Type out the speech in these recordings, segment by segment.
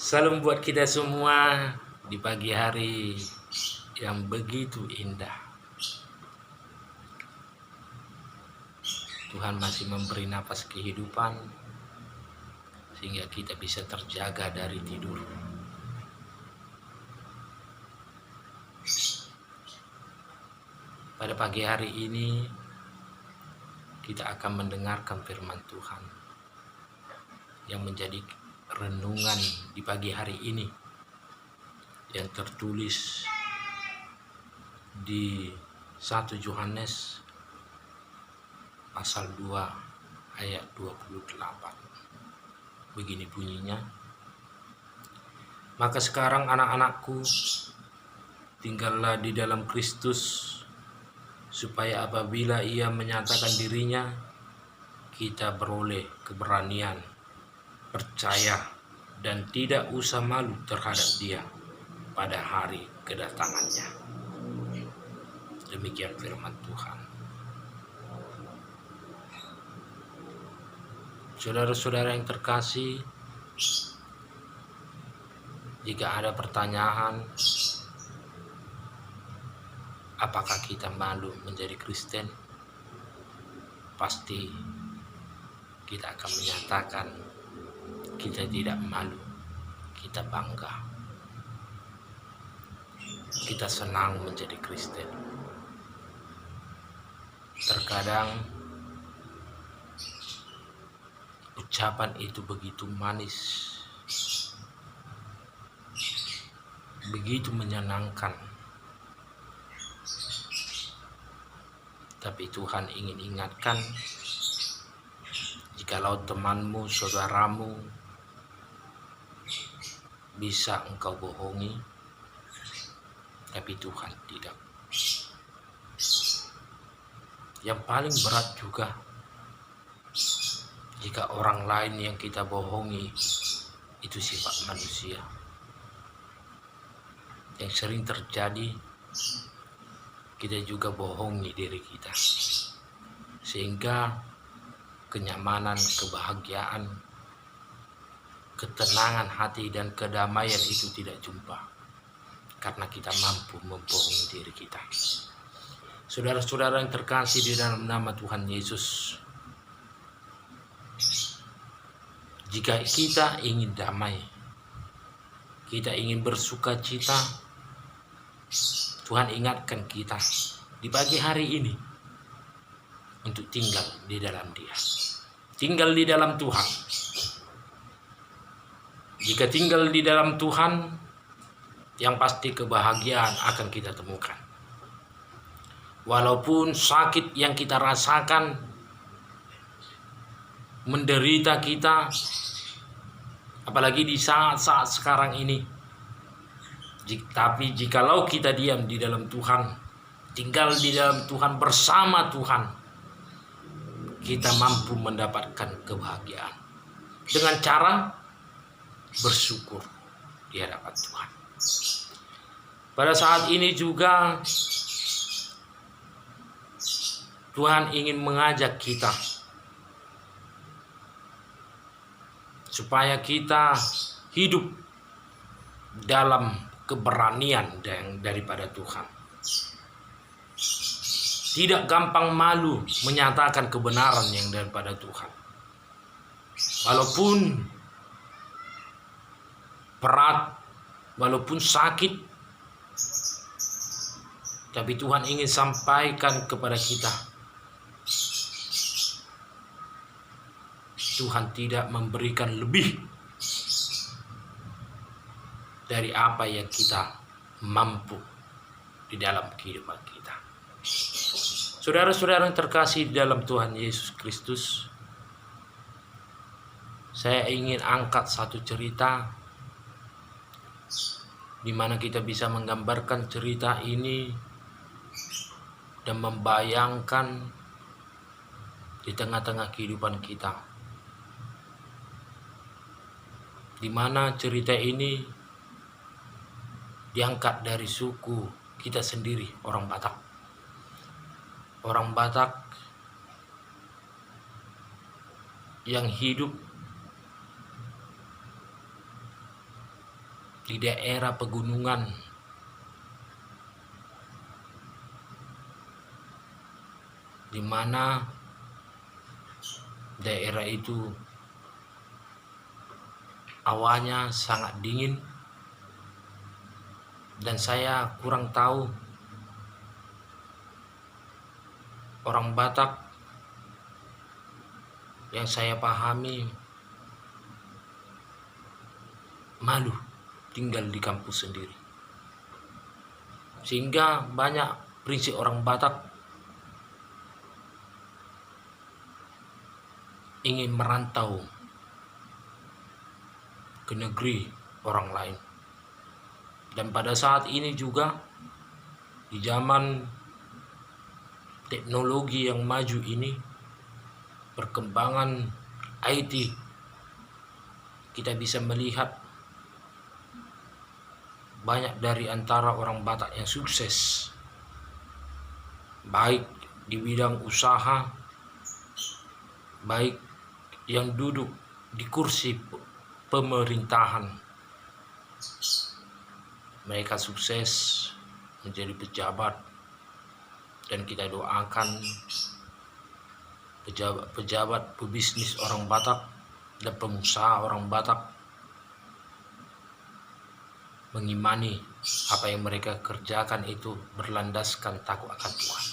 Salam buat kita semua di pagi hari yang begitu indah. Tuhan masih memberi napas kehidupan sehingga kita bisa terjaga dari tidur. Pada pagi hari ini kita akan mendengarkan firman Tuhan yang menjadi renungan di pagi hari ini yang tertulis di 1 Yohanes pasal 2 ayat 28. Begini bunyinya, maka sekarang anak-anakku, tinggallah di dalam Kristus, supaya apabila Ia menyatakan dirinya, kita beroleh keberanian, percaya, dan tidak usah malu terhadap Dia pada hari kedatangannya. Demikian firman Tuhan. Saudara-saudara yang terkasih, jika ada pertanyaan, apakah kita malu menjadi Kristen? Pasti kita akan menyatakan kita tidak malu, kita bangga, kita senang menjadi Kristen. Terkadang ucapan itu begitu manis, begitu menyenangkan, tapi Tuhan ingin ingatkan, jikalau temanmu, saudaramu bisa engkau bohongi, tapi Tuhan tidak. Yang paling berat juga jika orang lain yang kita bohongi itu sifat manusia. Yang sering terjadi, kita juga bohongi diri kita, sehingga kenyamanan, kebahagiaan, ketenangan hati dan kedamaian itu tidak jumpa, karena kita mampu membohongi diri kita. Saudara-saudara yang terkasih di dalam nama Tuhan Yesus, jika kita ingin damai, kita ingin bersuka cita, Tuhan ingatkan kita di pagi hari ini untuk tinggal di dalam Dia, tinggal di dalam Tuhan. Jika tinggal di dalam Tuhan, yang pasti kebahagiaan akan kita temukan. Walaupun sakit yang kita rasakan, menderita kita, apalagi di saat-saat sekarang ini, tapi jikalau kita diam di dalam Tuhan, tinggal di dalam Tuhan, bersama Tuhan, kita mampu mendapatkan kebahagiaan dengan cara bersyukur di hadapan Tuhan. Pada saat ini juga Tuhan ingin mengajak kita supaya kita hidup dalam keberanian daripada Tuhan. Tidak gampang malu menyatakan kebenaran yang daripada Tuhan. Walaupun berat, walaupun sakit, tapi Tuhan ingin sampaikan kepada kita, Tuhan tidak memberikan lebih dari apa yang kita mampu di dalam kehidupan kita. Saudara-saudara yang terkasih di dalam Tuhan Yesus Kristus, saya ingin angkat satu cerita di mana kita bisa menggambarkan cerita ini dan membayangkan di tengah-tengah kehidupan kita, di mana cerita ini diangkat dari suku kita sendiri, orang Batak. Orang Batak yang hidup di daerah pegunungan, di mana daerah itu awalnya sangat dingin dan saya kurang tahu orang Batak. Yang saya pahami malu tinggal di kampus sendiri, sehingga banyak prinsip orang Batak ingin merantau ke negeri orang lain. Dan pada saat ini juga, di zaman teknologi yang maju ini, perkembangan IT, kita bisa melihat banyak dari antara orang Batak yang sukses, baik di bidang usaha, baik yang duduk di kursi pemerintahan. Mereka sukses menjadi pejabat, dan kita doakan pejabat pebisnis orang Batak dan pengusaha orang Batak mengimani apa yang mereka kerjakan itu berlandaskan takut akan Tuhan.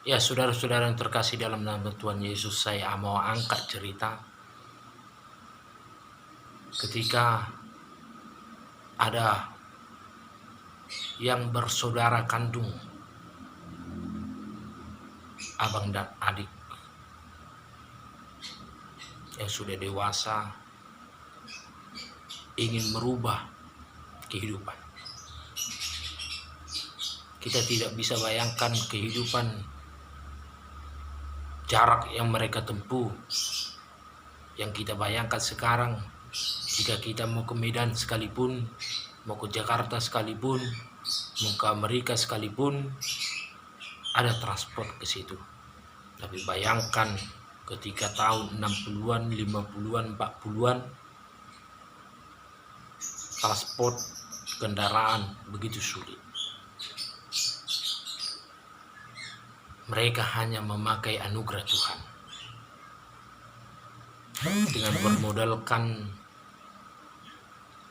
Ya, saudara-saudara yang terkasih dalam nama Tuhan Yesus, saya mau angkat cerita ketika ada yang bersaudara kandung, abang dan adik yang sudah dewasa, ingin merubah kehidupan. Kita tidak bisa bayangkan kehidupan jarak yang mereka tempuh. Yang kita bayangkan sekarang, jika kita mau ke Medan sekalipun, mau ke Jakarta sekalipun, mau ke Amerika sekalipun, ada transport ke situ. Tapi bayangkan ketika tahun 60-an, 50-an, 40-an, transport kendaraan begitu sulit. Mereka hanya memakai anugerah Tuhan dengan bermodalkan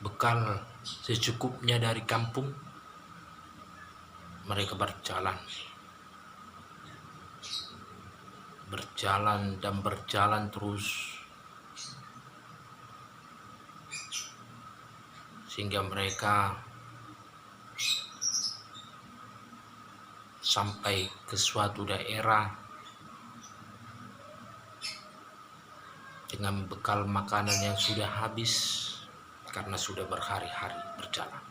bekal secukupnya dari kampung. Mereka berjalan dan berjalan terus, sehingga mereka sampai ke suatu daerah dengan bekal makanan yang sudah habis karena sudah berhari-hari berjalan.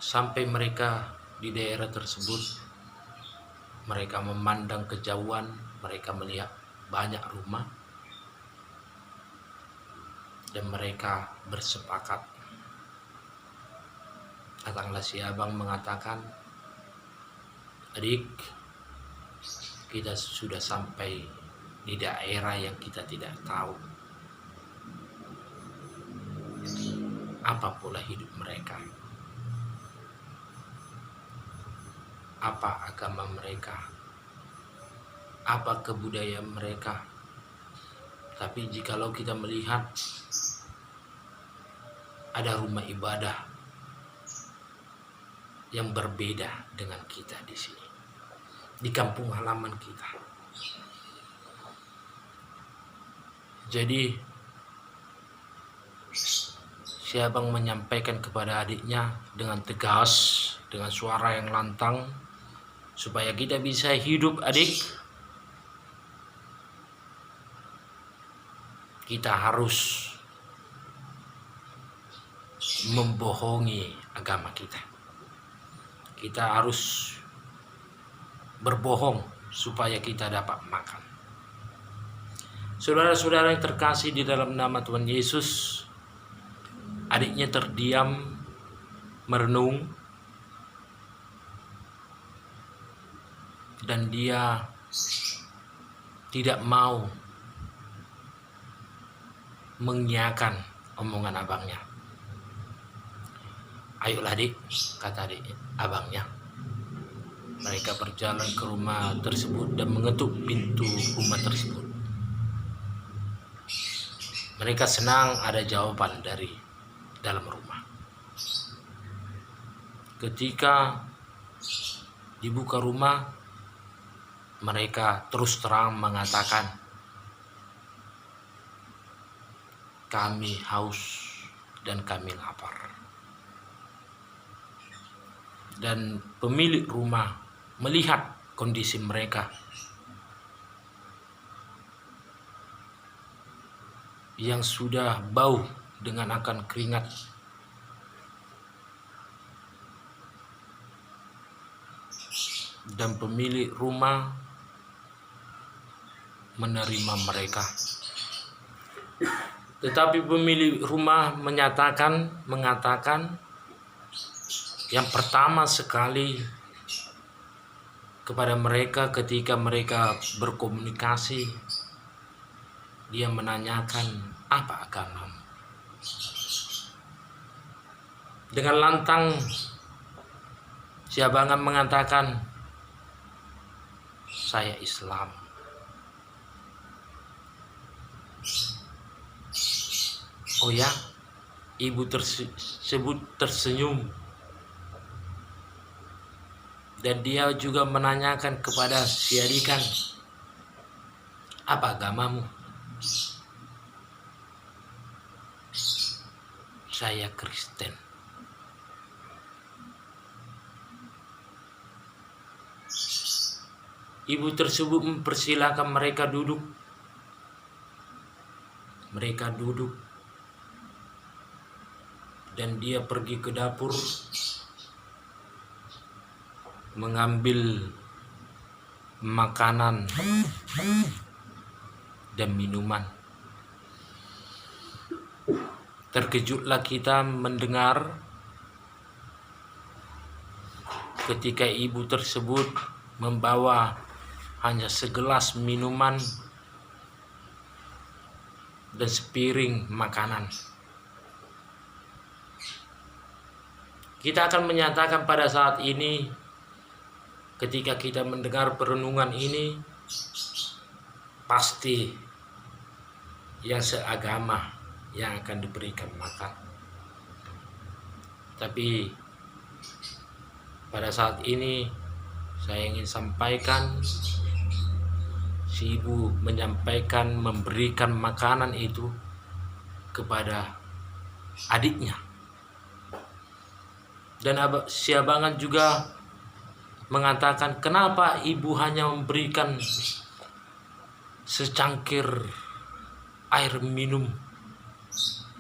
Sampai mereka di daerah tersebut, mereka memandang kejauhan, mereka melihat banyak rumah, dan mereka bersepakat. Datanglah si abang mengatakan, "Adik, kita sudah sampai di daerah yang kita tidak tahu apa pola hidup mereka, apa agama mereka, apa kebudayaan mereka. Tapi jikalau kita melihat ada rumah ibadah yang berbeda dengan kita di sini, di kampung halaman kita." Jadi si abang menyampaikan kepada adiknya dengan tegas, dengan suara yang lantang, "Supaya kita bisa hidup, adik, kita harus membohongi agama kita. Kita harus berbohong supaya kita dapat makan." Saudara-saudara yang terkasih di dalam nama Tuhan Yesus, adiknya terdiam, merenung, dan dia tidak mau mengiyakan omongan abangnya. Ayolah dik, kata adik abangnya. Mereka berjalan ke rumah tersebut dan mengetuk pintu rumah tersebut. Mereka senang ada jawaban dari dalam rumah. Ketika dibuka rumah, mereka terus terang mengatakan, kami haus dan kami lapar. Dan pemilik rumah melihat kondisi mereka yang sudah bau dengan akan keringat. Dan pemilik rumah menerima mereka. Tetapi pemilik rumah mengatakan yang pertama sekali kepada mereka ketika mereka berkomunikasi, dia menanyakan, apa agamamu? Dengan lantang si abangan mengatakan, saya Islam. Oh ya, ibu tersebut tersenyum. Dan dia juga menanyakan kepada si Adikan, apa agamamu? Saya Kristen. Ibu tersebut mempersilahkan mereka duduk. Mereka duduk. Dan dia pergi ke dapur mengambil makanan dan minuman. Terkejutlah kita mendengar ketika ibu tersebut membawa hanya segelas minuman dan sepiring makanan. Kita akan menyatakan pada saat ini, ketika kita mendengar perenungan ini, pasti yang seagama yang akan diberikan makan. Tapi pada saat ini saya ingin sampaikan, si ibu menyampaikan memberikan makanan itu kepada adiknya. Dan si abangan juga mengatakan, kenapa ibu hanya memberikan secangkir air minum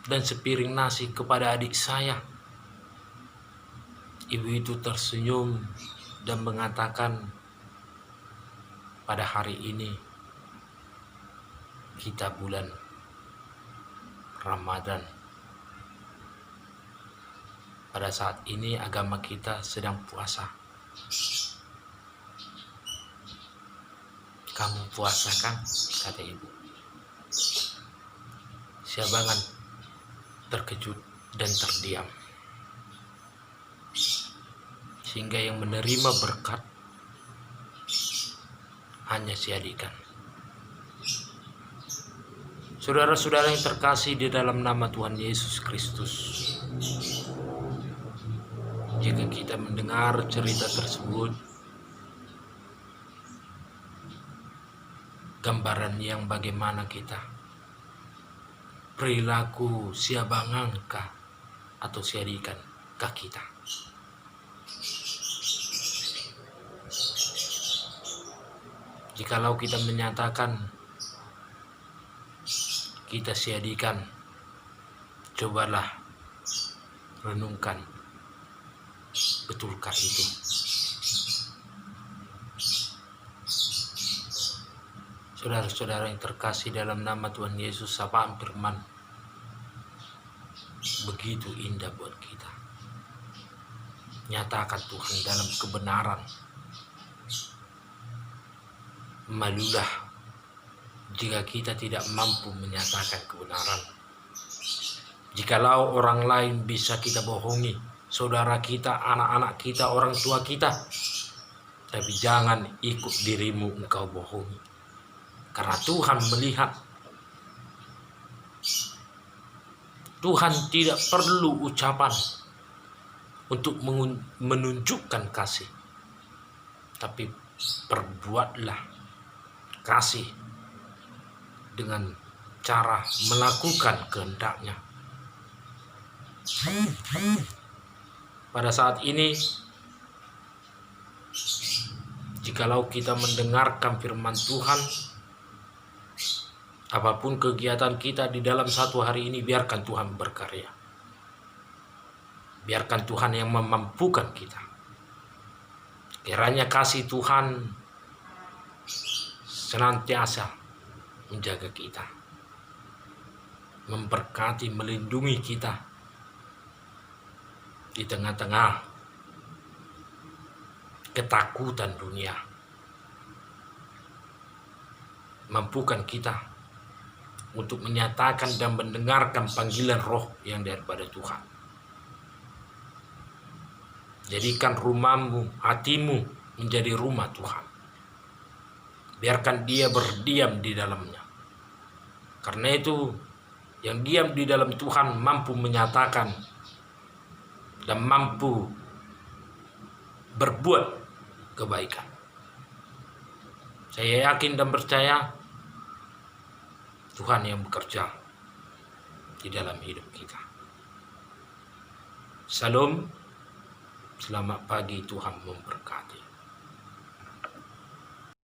dan sepiring nasi kepada adik saya? Ibu itu tersenyum dan mengatakan, pada hari ini kita bulan Ramadan. Pada saat ini agama kita sedang puasa. Kamu puasa kan? Kata ibu. Si abangan terkejut dan terdiam. Sehingga yang menerima berkat hanya si Adikan. Saudara-saudara yang terkasih di dalam nama Tuhan Yesus Kristus, jika kita mendengar cerita tersebut, gambaran yang bagaimana kita, perilaku si abangan kah atau si Adikan kah kita? Jikalau kita menyatakan kita si Adikan, cobalah renungkan, betulkah itu? Saudara-saudara yang terkasih dalam nama Tuhan Yesus, sapaan firman begitu indah buat kita. Nyatakan Tuhan dalam kebenaran. Malulah jika kita tidak mampu menyatakan kebenaran. Jikalau orang lain bisa kita bohongi, saudara kita, anak-anak kita, orang tua kita, tapi jangan ikut dirimu engkau bohongi. Karena Tuhan melihat. Tuhan tidak perlu ucapan untuk menunjukkan kasih, tapi perbuatlah kasih dengan cara melakukan kehendak-Nya. Pada saat ini, jikalau kita mendengarkan firman Tuhan, apapun kegiatan kita di dalam satu hari ini, biarkan Tuhan berkarya. Biarkan Tuhan yang memampukan kita. Kiranya kasih Tuhan senantiasa menjaga kita, memberkati, melindungi kita di tengah-tengah ketakutan dunia. Mampukan kita untuk menyatakan dan mendengarkan panggilan roh yang daripada Tuhan. Jadikan rumahmu, hatimu menjadi rumah Tuhan. Biarkan Dia berdiam di dalamnya. Karena itu, yang diam di dalam Tuhan mampu menyatakan dan mampu berbuat kebaikan. Saya yakin dan percaya Tuhan yang bekerja di dalam hidup kita. Salam, selamat pagi, Tuhan memberkati.